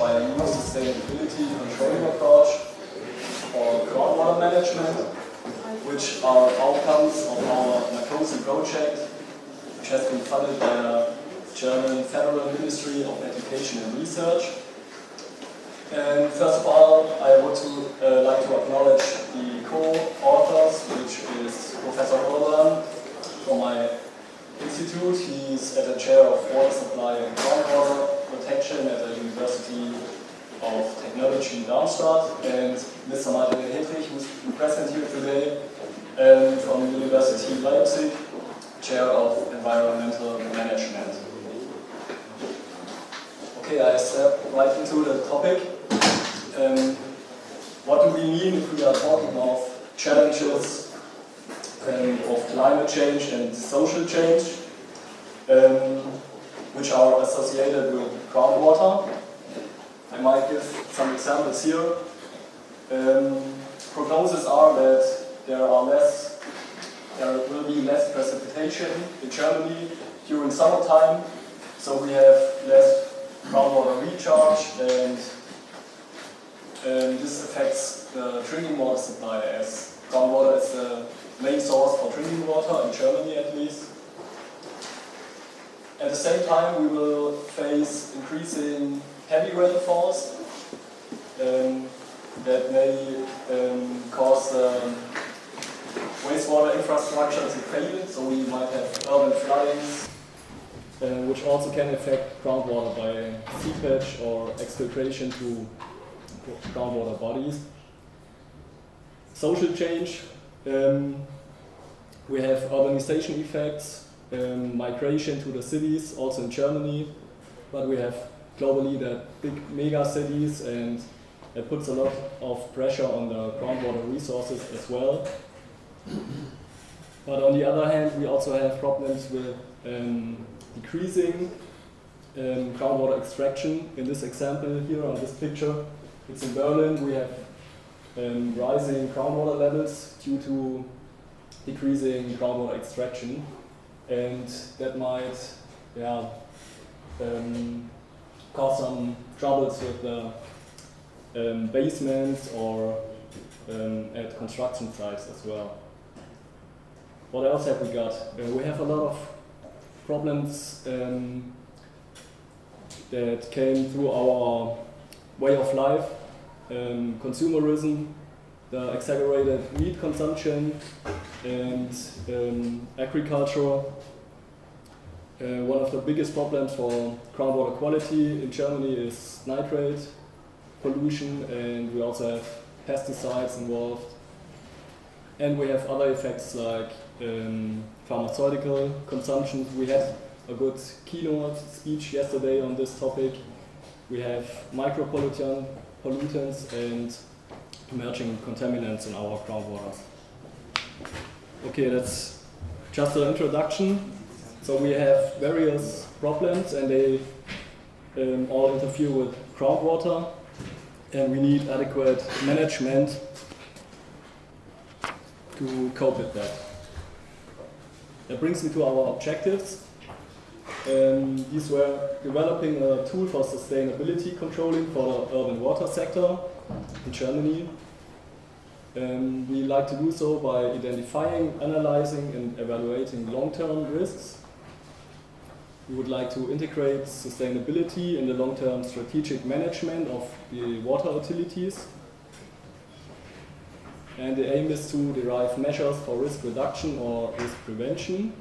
by a new sustainability controlling approach for groundwater management, which are outcomes of our Narcosi project, which has been funded by the German Federal Ministry of Education and Research. And first of all, I would like to acknowledge the co-authors, which is Professor Eller from my institute. He's at the chair of water supply and groundwater protection at the University of Technology in Darmstadt, and Mr. Martin Hedrich, who's present here today, from University Leipzig, chair of environmental management. Okay, I step right into the topic. What do we mean if we are talking of challenges of climate change and social change, which are associated with groundwater? I might give some examples here. Prognoses are that there will be less precipitation in Germany during summertime, so we have less groundwater recharge, and this affects the drinking water supply, as groundwater is the main source for drinking water in Germany at least. At the same time, we will face increasing heavy rainfalls that may cause wastewater infrastructure to fail, so we might have urban floodings, which also can affect groundwater by seepage or exfiltration to groundwater bodies. Social change, we have urbanization effects, migration to the cities, also in Germany, but we have globally the big mega cities, and it puts a lot of pressure on the groundwater resources as well. But on the other hand, we also have problems with decreasing groundwater extraction. In this example here on this picture, it's in Berlin. We have rising groundwater levels due to decreasing groundwater extraction, and that might cause some troubles with the basements or at construction sites as well. What else have we got? We have a lot of problems that came through our way of life, consumerism, the exaggerated meat consumption, and agriculture. One of the biggest problems for groundwater quality in Germany is nitrate pollution, and we also have pesticides involved. And we have other effects like pharmaceutical consumption. We had a good keynote speech yesterday on this topic. We have micropollutants and emerging contaminants in our groundwater. Okay, that's just an introduction. So we have various problems, and they all interfere with groundwater, and we need adequate management to cope with that. That brings me to our objectives. These were developing a tool for sustainability controlling for the urban water sector in Germany. We like to do so by identifying, analyzing, and evaluating long-term risks. We would like to integrate sustainability in the long-term strategic management of the water utilities. And the aim is to derive measures for risk reduction or risk prevention.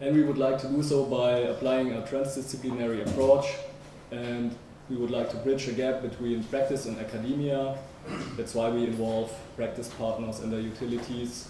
And we would like to do so by applying a transdisciplinary approach, and we would like to bridge a gap between practice and academia. That's why we involve practice partners and the utilities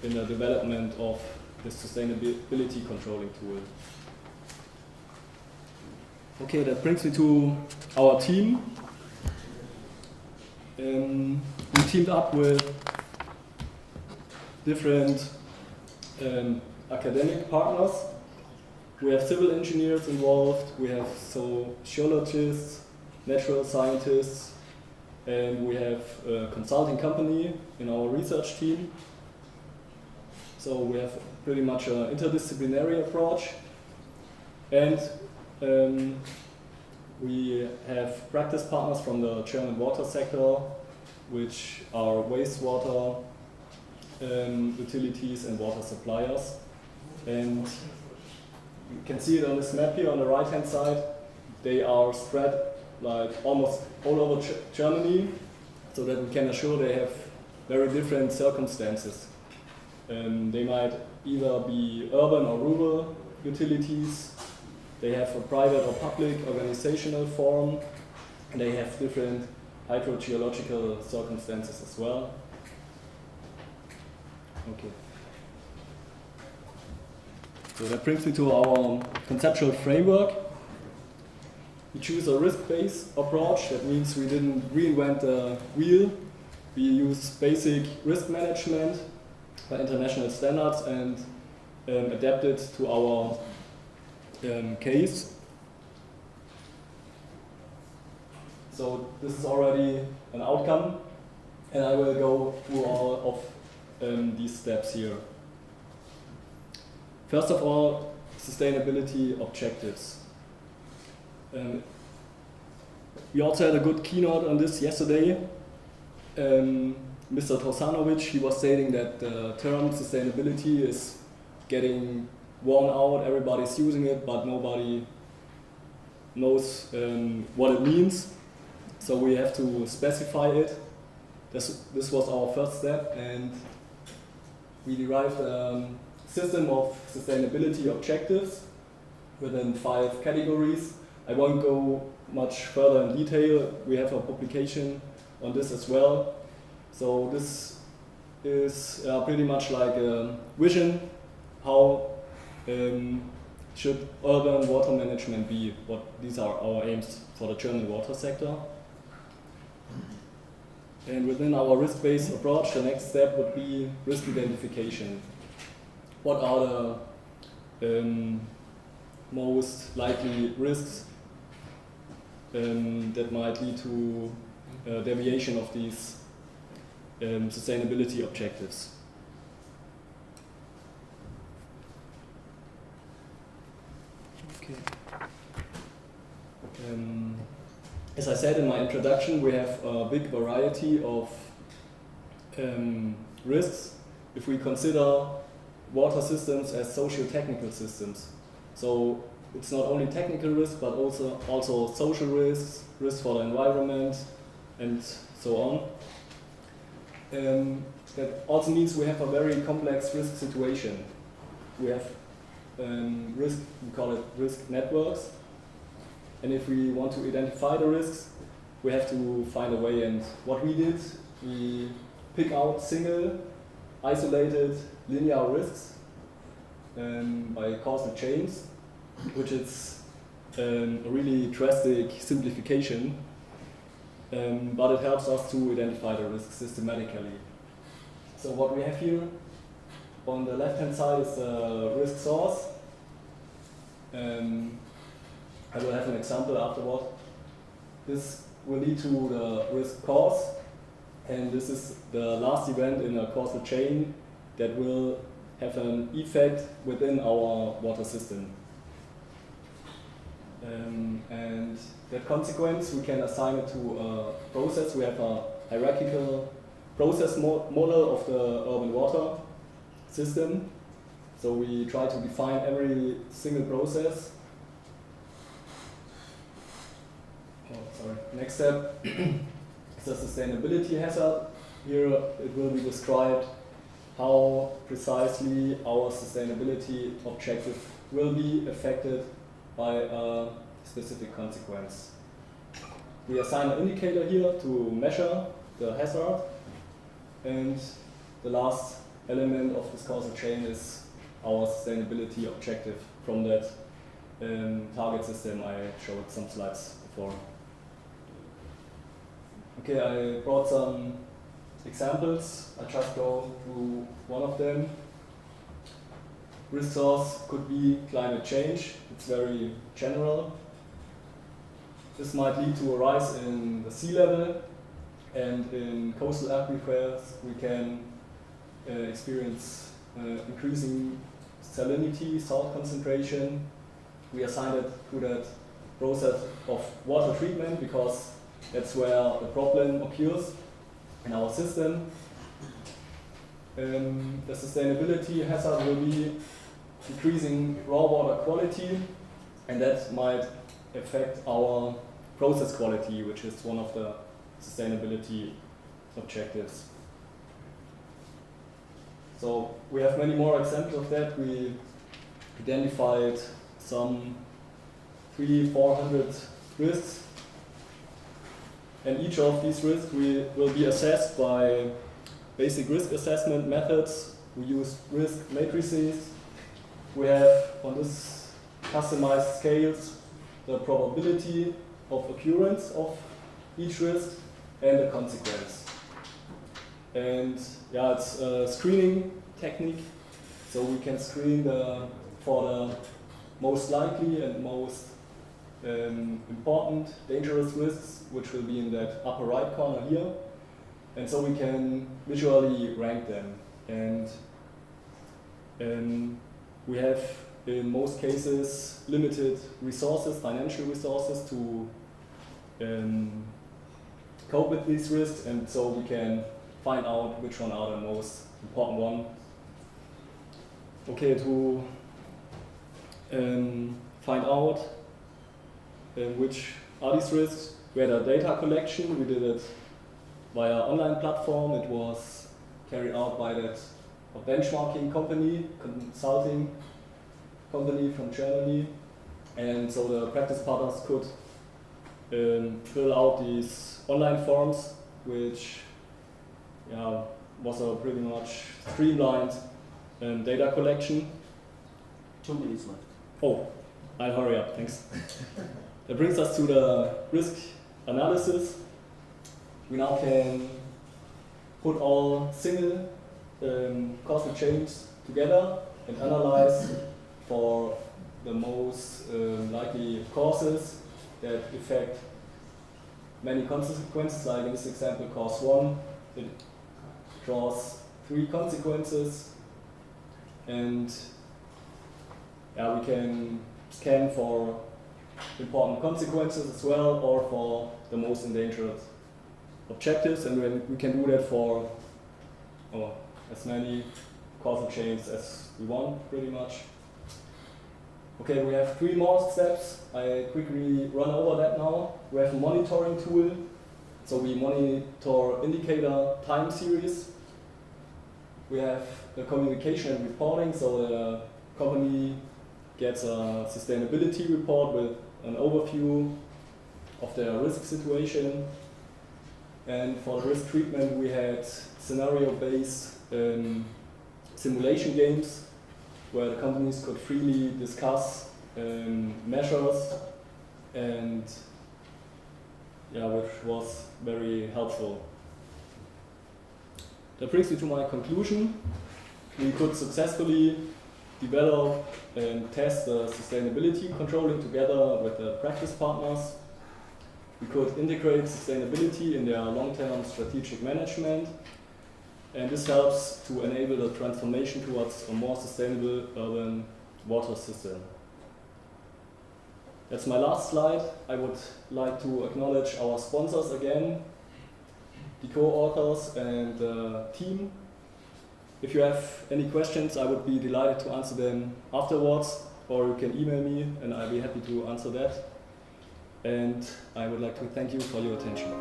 in the development of the sustainability controlling tool. Okay, that brings me to our team. We teamed up with different academic partners. We have civil engineers involved, we have sociologists, natural scientists, and we have a consulting company in our research team. So we have pretty much an interdisciplinary approach. And We have practice partners from the German water sector, which are wastewater utilities and water suppliers. And you can see it on this map here on the right hand side. They are spread like almost all over Germany, so that we can assure they have very different circumstances. They might either be urban or rural utilities. They have a private or public organizational form. And they have different hydrogeological circumstances as well. Okay. So that brings me to our conceptual framework. We choose a risk-based approach. That means we didn't reinvent the wheel. We use basic risk management by international standards and adapt it to our case. So this is already an outcome, and I will go through all of these steps here. First of all, sustainability objectives. We also had a good keynote on this yesterday. Mr. Trosanovic, he was stating that the term sustainability is getting worn out, everybody's using it, but nobody knows what it means. So we have to specify it. This was our first step, and we derived a system of sustainability objectives within 5 categories. I won't go much further in detail. We have a publication on this as well. So this is pretty much like a vision. How should urban water management be? These are our aims for the German water sector. And within our risk-based approach, the next step would be risk identification. What are the most likely risks that might lead to deviation of these sustainability objectives? Okay. As I said in my introduction, we have a big variety of risks if we consider water systems as socio-technical systems. So it's not only technical risk, but also social risks, risks for the environment, and so on. That also means we have a very complex risk situation. We have risk, we call it risk networks. And if we want to identify the risks, we have to find a way. And what we did, we pick out single, isolated, linear risks by causal chains, which is a really drastic simplification, but it helps us to identify the risks systematically. So what we have here on the left-hand side is the risk source. I will have an example afterward. This will lead to the risk cause, and this is the last event in a causal chain that will have an effect within our water system. And that consequence, we can assign it to a process. We have a hierarchical process model of the urban water system. So we try to define every single process. Next step is a sustainability hazard. Here it will be described how precisely our sustainability objective will be affected by a specific consequence. We assign an indicator here to measure the hazard, and the last element of this causal chain is our sustainability objective from that target system I showed some slides before. Okay, I brought some examples. I just go through one of them. Risk source could be climate change. It's very general. This might lead to a rise in the sea level, and in coastal aquifers we can experience increasing salinity, salt concentration. We assign it to that process of water treatment, because that's where the problem occurs in our system. The sustainability hazard will be decreasing raw water quality, and that might affect our process quality, which is one of the sustainability objectives. So we have many more examples of that. We identified some 300-400 risks, and each of these risks will be assessed by basic risk assessment methods. We use risk matrices. We have on this customized scales the probability of occurrence of each risk and the consequence. And yeah, it's a screening technique, so we can screen for the most likely and most important dangerous risks, which will be in that upper right corner here. And so we can visually rank them. And we have, in most cases, limited resources, financial resources, to cope with these risks, and so we can find out which one are the most important one. Okay, to find out which are these risks, we had a data collection. We did it via online platform. It was carried out by that benchmarking company, consulting company from Germany, and so the practice partners could fill out these online forms, which was a pretty much streamlined data collection. 2 minutes left. Oh, I'll hurry up, thanks. That brings us to the risk analysis. We now can put all single causal chains together and analyze for the most likely causes that affect many consequences. Like in this example, cause 1, it draws 3 consequences, and we can scan for important consequences as well, or for the most endangered objectives, and we can do that for as many causal chains as we want, pretty much. Okay, we have 3 more steps. I quickly run over that now. We have a monitoring tool, so we monitor indicator time series. We have the communication and reporting, so the company gets a sustainability report with an overview of their risk situation. And for the risk treatment, we had scenario-based simulation games where the companies could freely discuss measures, and which was very helpful. That brings me to my conclusion. We could successfully develop and test the sustainability controlling together with the practice partners. We could integrate sustainability in their long-term strategic management, and this helps to enable the transformation towards a more sustainable urban water system. That's my last slide. I would like to acknowledge our sponsors again, the co-authors and the team. If you have any questions, I would be delighted to answer them afterwards, or you can email me and I'll be happy to answer that. And I would like to thank you for your attention.